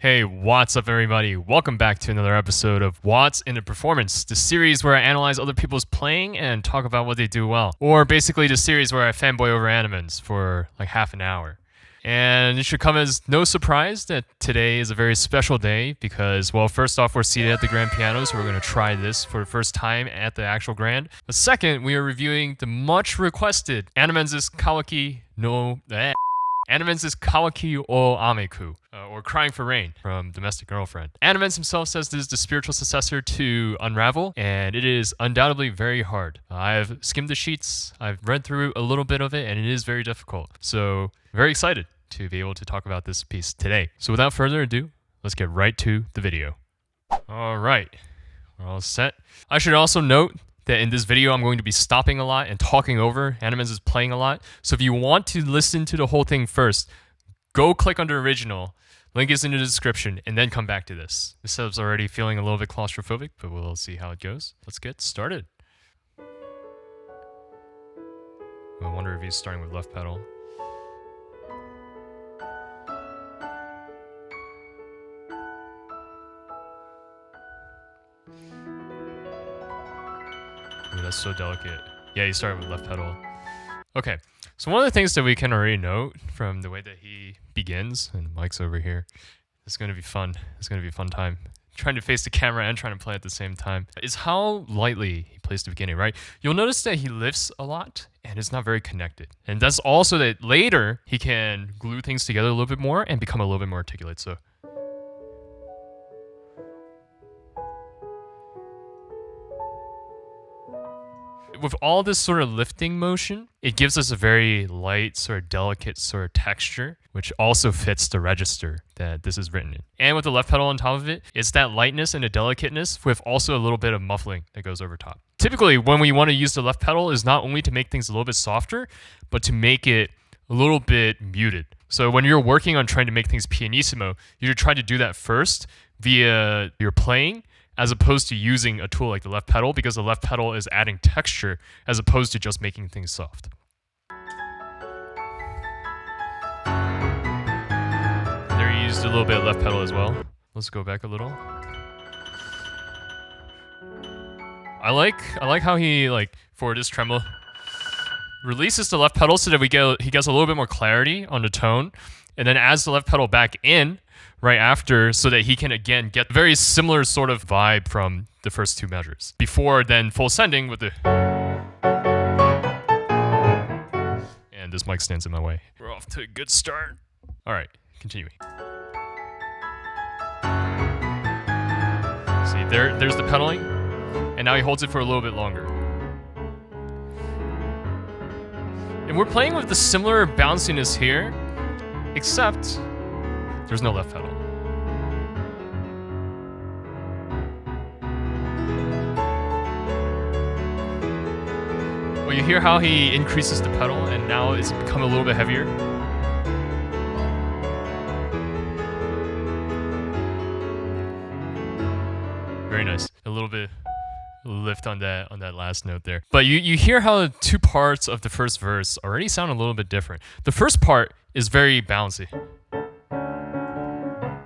Hey, what's up, everybody? Welcome back to another episode of What's in a Performance, the series where I analyze other people's playing and talk about what they do well. Or basically the series where I fanboy over Animenz for like half an hour. And it should come as no surprise that today is a very special day because, well, first off, we're seated at the grand piano, so we're going to try this for the first time at the actual grand. But second, we are reviewing the much requested Animenz's Kawaki o Ameku, or Crying for Rain from Domestic Girlfriend. Animenz himself says this is the spiritual successor to Unravel, and it is undoubtedly very hard. I've skimmed the sheets, I've read through a little bit of it, and it is very difficult. So, very excited to be able to talk about this piece today. So without further ado, let's get right to the video. Alright, we're all set. I should also note that in this video, I'm going to be stopping a lot and talking over. Animenz is playing a lot. So if you want to listen to the whole thing first, go click under original. Link is in the description, and then come back to this. This setup's already feeling a little bit claustrophobic, but we'll see how it goes. Let's get started. I wonder if he's starting with left pedal. Ooh, that's so delicate. Yeah, he started with left pedal. Okay, so one of the things that we can already note from the way that he begins, and Mike's over here, it's going to be fun. It's going to be a fun time. Trying to face the camera and trying to play at the same time is how lightly he plays the beginning, right? You'll notice that he lifts a lot and it's not very connected. And that's also that later he can glue things together a little bit more and become a little bit more articulate. So with all this sort of lifting motion, it gives us a very light, sort of delicate sort of texture, which also fits the register that this is written in. And with the left pedal on top of it, it's that lightness and the delicateness with also a little bit of muffling that goes over top. Typically, when we want to use the left pedal is not only to make things a little bit softer, but to make it a little bit muted. So when you're working on trying to make things pianissimo, you should try to do that first via your playing, as opposed to using a tool like the left pedal, because the left pedal is adding texture as opposed to just making things soft. There you used a little bit of left pedal as well. Let's go back a little. I like how he, like, for this tremolo, releases the left pedal so that he gets a little bit more clarity on the tone, and then adds the left pedal back in right after so that he can again get very similar sort of vibe from the first two measures. Before then full sending with the... And this mic stands in my way. We're off to a good start. Alright, continuing. See, there's the pedaling, and now he holds it for a little bit longer. And we're playing with the similar bounciness here, except there's no left pedal. Well, you hear how he increases the pedal and now it's become a little bit heavier. Very nice. A little bit lift on that last note there. But you hear how the two parts of the first verse already sound a little bit different. The first part is very bouncy.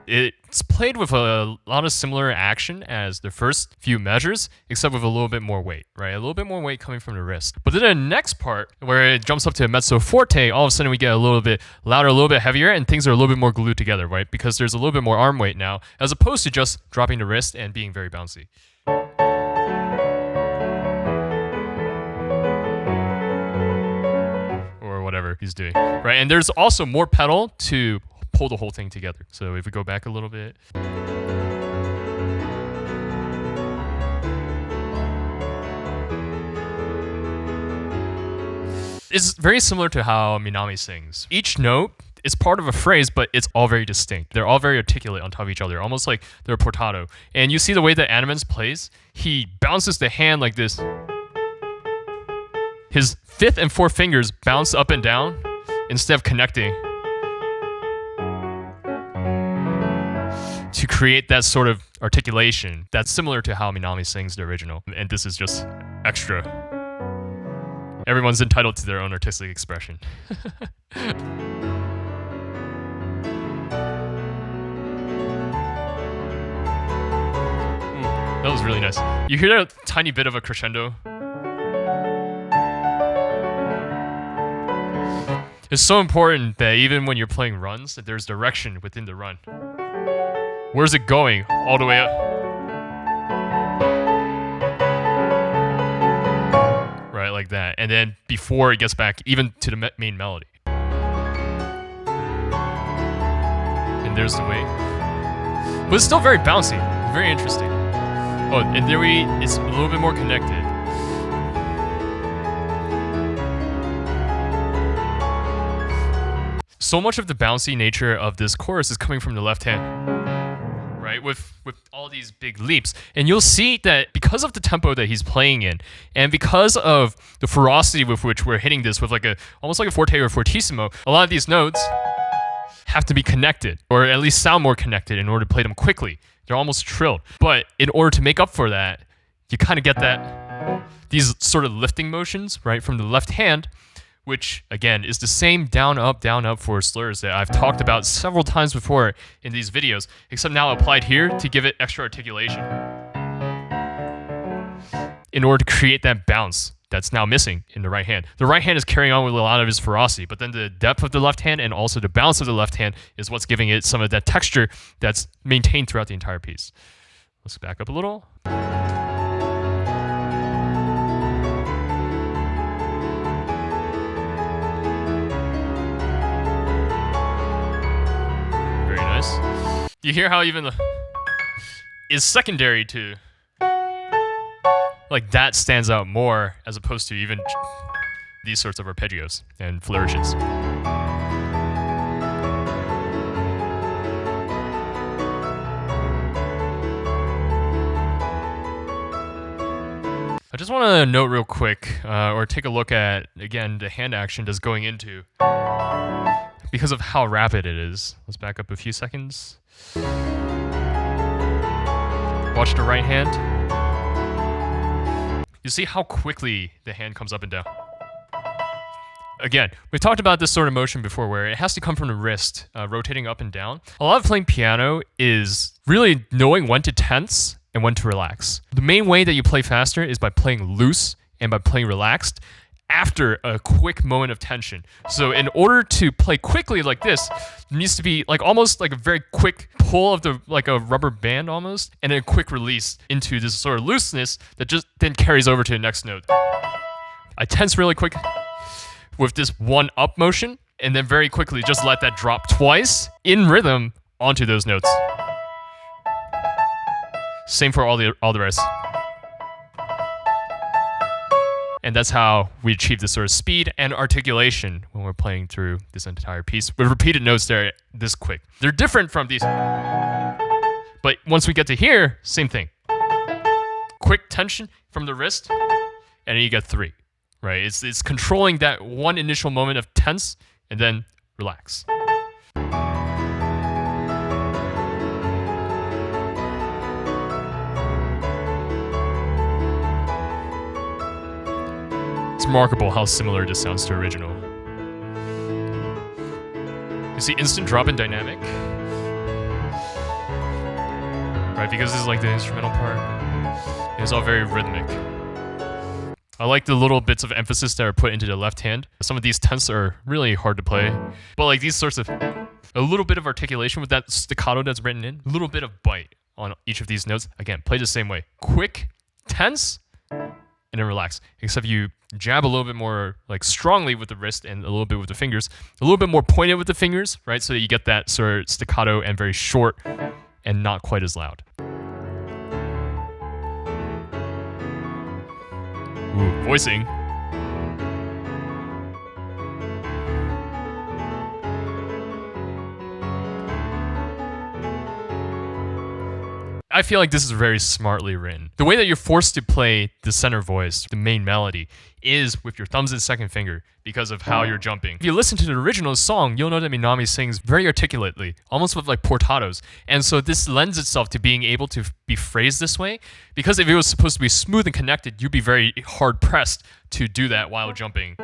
It's played with a lot of similar action as the first few measures, except with a little bit more weight, right? A little bit more weight coming from the wrist. But then the next part, where it jumps up to a mezzo forte, all of a sudden we get a little bit louder, a little bit heavier, and things are a little bit more glued together, right? Because there's a little bit more arm weight now, as opposed to just dropping the wrist and being very bouncy. Or whatever he's doing, right? And there's also more pedal to pull the whole thing together. So if we go back a little bit. It's very similar to how Minami sings. Each note is part of a phrase, but it's all very distinct. They're all very articulate on top of each other, almost like they're a portato. And you see the way that Animenz plays, he bounces the hand like this. His fifth and fourth fingers bounce up and down instead of connecting, to create that sort of articulation that's similar to how Minami sings the original. And this is just extra. Everyone's entitled to their own artistic expression. That was really nice. You hear that tiny bit of a crescendo? It's so important that even when you're playing runs, that there's direction within the run. Where's it going? All the way up. Right, like that. And then before it gets back even to the main melody. And there's the way. But it's still very bouncy. Very interesting. Oh, and there it's a little bit more connected. So much of the bouncy nature of this chorus is coming from the left hand, right? With all these big leaps. And you'll see that because of the tempo that he's playing in, and because of the ferocity with which we're hitting this with almost like a forte or fortissimo, a lot of these notes have to be connected, or at least sound more connected in order to play them quickly. They're almost trilled. But in order to make up for that, you kind of get these sort of lifting motions, right, from the left hand, which, again, is the same down, up for slurs that I've talked about several times before in these videos, except now applied here to give it extra articulation in order to create that bounce that's now missing in the right hand. The right hand is carrying on with a lot of his ferocity, but then the depth of the left hand and also the bounce of the left hand is what's giving it some of that texture that's maintained throughout the entire piece. Let's back up a little. You hear how even is secondary to, like, that stands out more as opposed to even these sorts of arpeggios and flourishes. I just want to note real quick, or take a look at, again, the hand action that's going into, because of how rapid it is. Let's back up a few seconds. Watch the right hand. You see how quickly the hand comes up and down. Again, we've talked about this sort of motion before where it has to come from the wrist, rotating up and down. A lot of playing piano is really knowing when to tense and when to relax. The main way that you play faster is by playing loose and by playing relaxed after a quick moment of tension. So in order to play quickly like this, there needs to be almost like a very quick pull of like a rubber band almost, and then a quick release into this sort of looseness that just then carries over to the next note. I tense really quick with this one up motion, and then very quickly just let that drop twice in rhythm onto those notes. Same for all the rest. And that's how we achieve this sort of speed and articulation when we're playing through this entire piece with repeated notes there this quick. They're different from these. But once we get to here, same thing. Quick tension from the wrist, and then you get 3, right? It's controlling that one initial moment of tense and then relax. It's remarkable how similar this sounds to original. You see instant drop in dynamic, right? Because this is like the instrumental part. It's all very rhythmic. I like the little bits of emphasis that are put into the left hand. Some of these tenths are really hard to play, but like these sorts of, a little bit of articulation with that staccato that's written in, a little bit of bite on each of these notes. Again, play the same way. Quick, tense, and then relax. Except you jab a little bit more like strongly with the wrist and a little bit with the fingers. A little bit more pointed with the fingers, right? So that you get that sort of staccato and very short and not quite as loud. Ooh, voicing. I feel like this is very smartly written. The way that you're forced to play the center voice, the main melody, is with your thumbs and second finger because of how you're jumping. If you listen to the original song, you'll know that Minami sings very articulately, almost with like portados. And so this lends itself to being able to be phrased this way, because if it was supposed to be smooth and connected, you'd be very hard pressed to do that while jumping,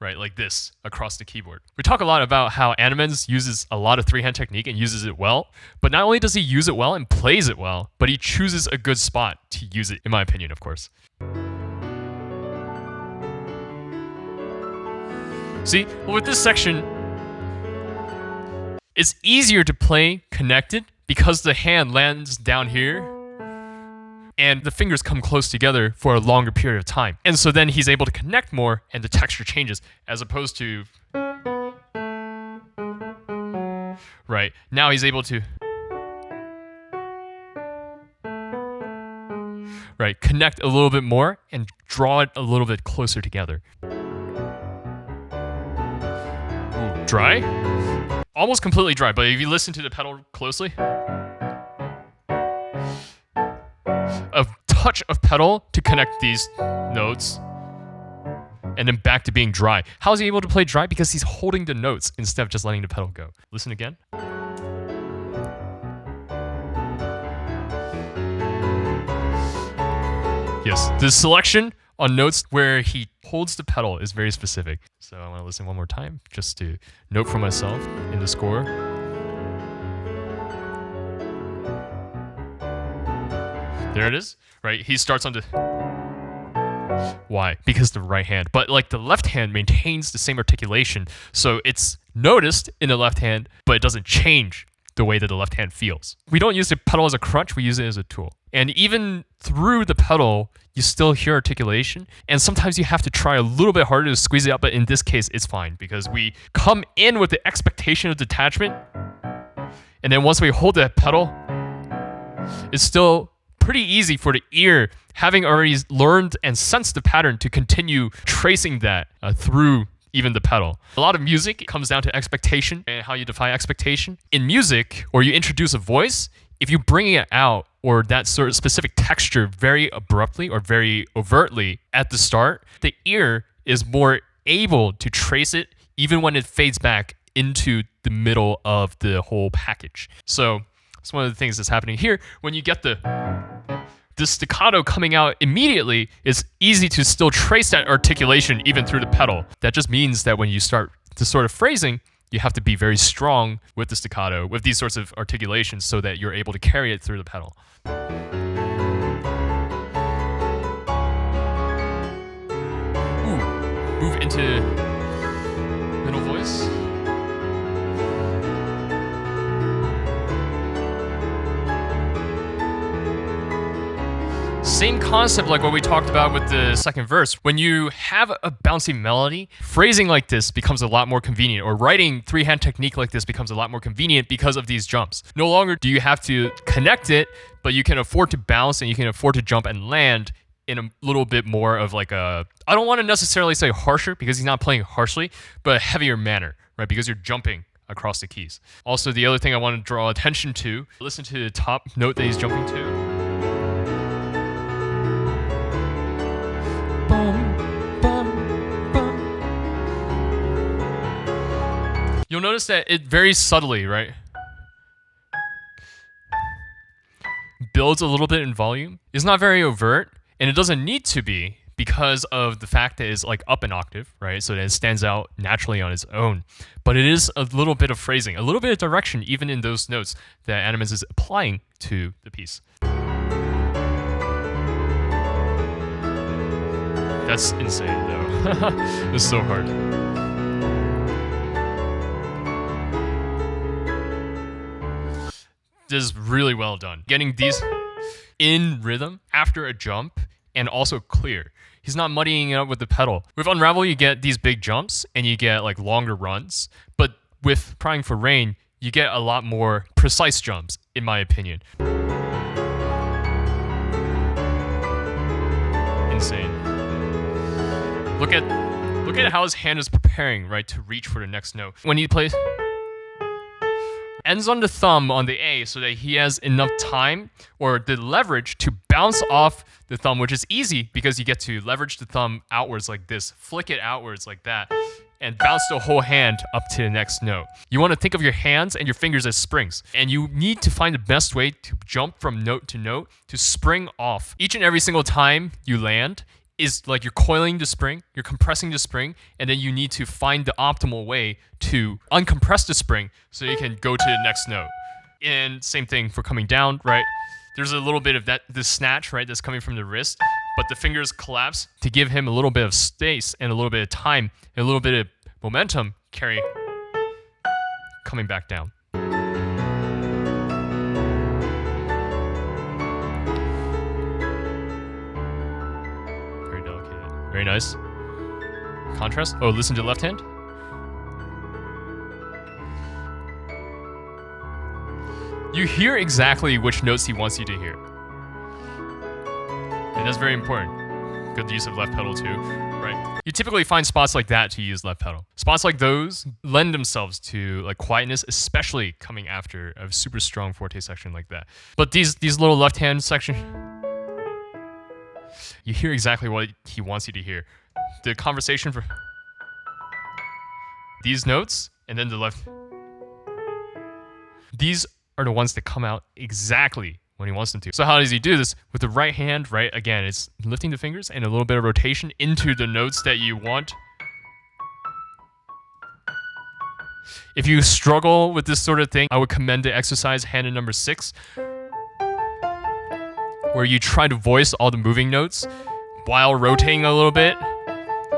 right, like this across the keyboard. We talk a lot about how Animenz uses a lot of three-hand technique and uses it well, but not only does he use it well and plays it well, but he chooses a good spot to use it, in my opinion, of course. See, well, with this section, it's easier to play connected because the hand lands down here and the fingers come close together for a longer period of time. And so then he's able to connect more and the texture changes, as opposed to, right, now he's able to, right, connect a little bit more and draw it a little bit closer together. Ooh, dry? Almost completely dry, but if you listen to the pedal closely, a touch of pedal to connect these notes, and then back to being dry. How is he able to play dry? Because he's holding the notes instead of just letting the pedal go. Listen again. Yes, the selection on notes where he holds the pedal is very specific. So I want to listen one more time just to note for myself in the score. There it is, right? He starts on the... Why? Because the right hand. But like the left hand maintains the same articulation, so it's noticed in the left hand, but it doesn't change the way that the left hand feels. We don't use the pedal as a crutch, we use it as a tool. And even through the pedal, you still hear articulation, and sometimes you have to try a little bit harder to squeeze it out, but in this case, it's fine, because we come in with the expectation of detachment, and then once we hold that pedal, it's still pretty easy for the ear, having already learned and sensed the pattern, to continue tracing that through even the pedal. A lot of music comes down to expectation and how you define expectation. In music, or you introduce a voice, if you bring it out, or that sort of specific texture very abruptly or very overtly at the start, the ear is more able to trace it even when it fades back into the middle of the whole package. So it's one of the things that's happening here. When you get the staccato coming out immediately, it's easy to still trace that articulation even through the pedal. That just means that when you start the sort of phrasing, you have to be very strong with the staccato, with these sorts of articulations, so that you're able to carry it through the pedal. Ooh, move into middle voice. Same concept like what we talked about with the second verse. When you have a bouncy melody, phrasing like this becomes a lot more convenient, or writing three-hand technique like this becomes a lot more convenient because of these jumps. No longer do you have to connect it, but you can afford to bounce and you can afford to jump and land in a little bit more of like a, I don't want to necessarily say harsher, because he's not playing harshly, but a heavier manner, right? Because you're jumping across the keys. Also, the other thing I want to draw attention to, listen to the top note that he's jumping to. You'll notice that it very subtly, right, builds a little bit in volume. It's not very overt, and it doesn't need to be, because of the fact that it's like up an octave, right? So that it stands out naturally on its own. But it is a little bit of phrasing, a little bit of direction, even in those notes that Animenz is applying to the piece. That's insane, though. It's so hard. This is really well done. Getting these in rhythm after a jump, and also clear. He's not muddying it up with the pedal. With Unravel, you get these big jumps, and you get like longer runs. But with Crying for Rain, you get a lot more precise jumps, in my opinion. Insane. Look at how his hand is preparing, right, to reach for the next note. When he plays, ends on the thumb on the A, so that he has enough time or the leverage to bounce off the thumb, which is easy because you get to leverage the thumb outwards like this, flick it outwards like that, and bounce the whole hand up to the next note. You want to think of your hands and your fingers as springs, and you need to find the best way to jump from note to note to spring off. Each and every single time you land, is like you're coiling the spring, you're compressing the spring, and then you need to find the optimal way to uncompress the spring so you can go to the next note. And same thing for coming down, right? There's a little bit of this snatch, right, that's coming from the wrist, but the fingers collapse to give him a little bit of space and a little bit of time and a little bit of momentum carry coming back down. Very delicate. Very nice. Contrast. Oh, listen to the left hand. You hear exactly which notes he wants you to hear. And that's very important. Good use of left pedal too, right? You typically find spots like that to use left pedal. Spots like those lend themselves to like quietness, especially coming after a super strong forte section like that. But these little left hand section, you hear exactly what he wants you to hear. The conversation for these notes and then the left. These are the ones that come out exactly when he wants them to. So how does he do this? With the right hand, right? Again, it's lifting the fingers and a little bit of rotation into the notes that you want. If you struggle with this sort of thing, I would commend the exercise hand in number 6, where you try to voice all the moving notes while rotating a little bit.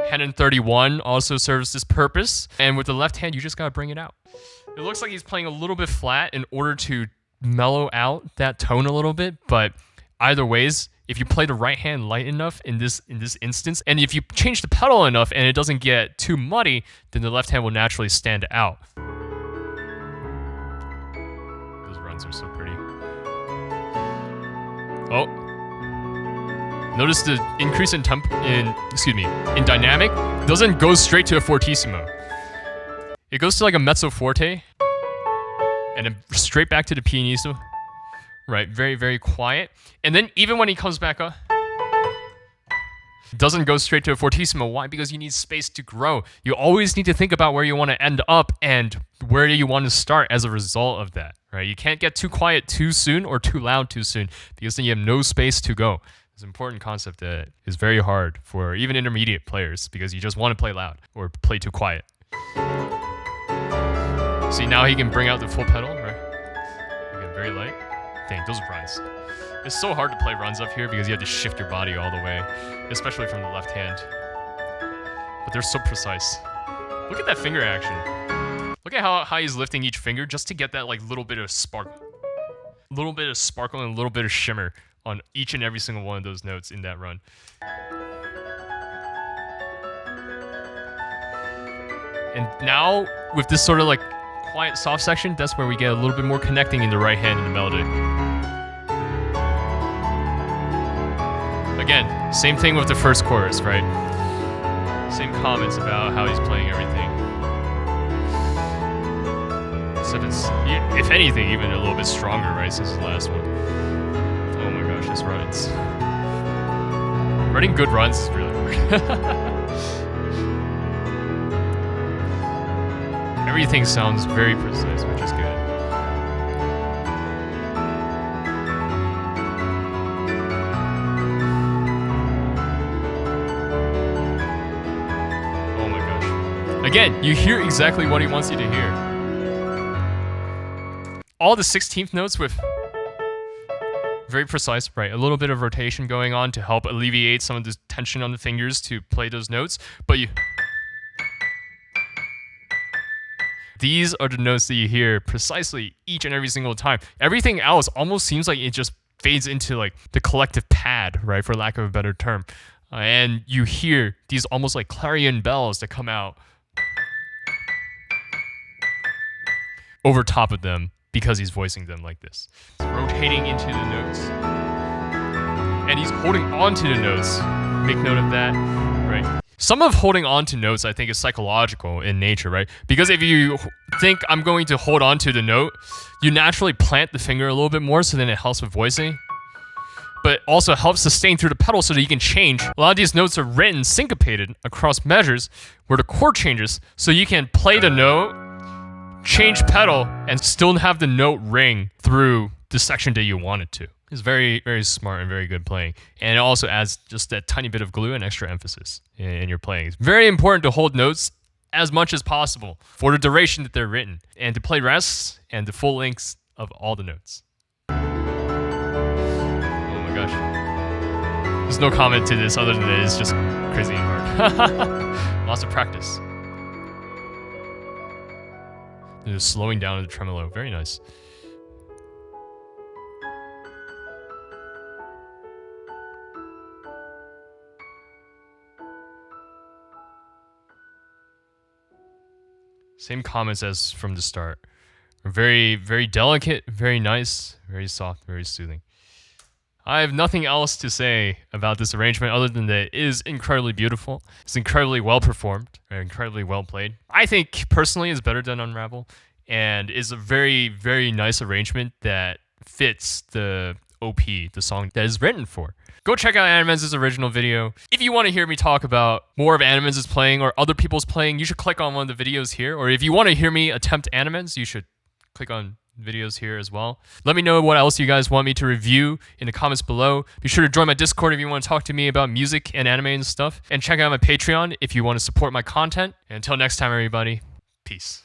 Hand in 31 also serves this purpose. And with the left hand, you just gotta bring it out. It looks like he's playing a little bit flat in order to mellow out that tone a little bit, but either ways, if you play the right hand light enough in this instance, and if you change the pedal enough and it doesn't get too muddy, then the left hand will naturally stand out. Those runs are so pretty. Oh. Notice the increase in in dynamic doesn't go straight to a fortissimo. It goes to like a mezzo forte, and then straight back to the pianissimo. Right, very, very quiet. And then even when he comes back up, it doesn't go straight to a fortissimo. Why? Because you need space to grow. You always need to think about where you want to end up and where do you want to start as a result of that. Right? You can't get too quiet too soon or too loud too soon, because then you have no space to go. It's an important concept that is very hard for even intermediate players, because you just want to play loud or play too quiet. See, now he can bring out the full pedal, right? Again, very light. Dang, those runs. It's so hard to play runs up here because you have to shift your body all the way, especially from the left hand. But they're so precise. Look at that finger action. Look at how he's lifting each finger just to get that like little bit of sparkle. A little bit of sparkle and a little bit of shimmer on each and every single one of those notes in that run. And now, with this sort of like quiet, soft section, that's where we get a little bit more connecting in the right hand in the melody. Again, same thing with the first chorus, right? Same comments about how he's playing everything. Except it's, if anything, even a little bit stronger, right, since the last one. Oh my gosh, this runs. Running good runs is really hard. Everything sounds very precise, which is good. Oh my gosh. Again, you hear exactly what he wants you to hear. All the 16th notes with very precise, right? A little bit of rotation going on to help alleviate some of the tension on the fingers to play those notes, but these are the notes that you hear precisely each and every single time. Everything else almost seems like it just fades into like the collective pad, right, for lack of a better term. And you hear these almost like clarion bells that come out over top of them because he's voicing them like this. He's rotating into the notes. And he's holding on to the notes. Make note of that, right? Some of holding on to notes, I think, is psychological in nature, right? Because if you think I'm going to hold on to the note, you naturally plant the finger a little bit more, so then it helps with voicing. But also helps sustain through the pedal so that you can change. A lot of these notes are written syncopated across measures where the chord changes, so you can play the note, change pedal, and still have the note ring through the section that you want it to. It's very, very smart and very good playing. And it also adds just that tiny bit of glue and extra emphasis in your playing. It's very important to hold notes as much as possible for the duration that they're written, and to play rests and the full lengths of all the notes. Oh my gosh. There's no comment to this other than that it's just crazy and hard. Lots of practice. Just slowing down the tremolo. Very nice. Same comments as from the start. Very, very delicate, very nice, very soft, very soothing. I have nothing else to say about this arrangement other than that it is incredibly beautiful. It's incredibly well performed, incredibly well played. I think personally it's better than Unravel, and is a very, very nice arrangement that fits the OP, the song that is written for. Go check out Animenz's original video. If you want to hear me talk about more of Animenz's playing or other people's playing, you should click on one of the videos here. Or if you want to hear me attempt Animenz, you should click on videos here as well. Let me know what else you guys want me to review in the comments below. Be sure to join my Discord if you want to talk to me about music and anime and stuff. And check out my Patreon if you want to support my content. And until next time, everybody, peace.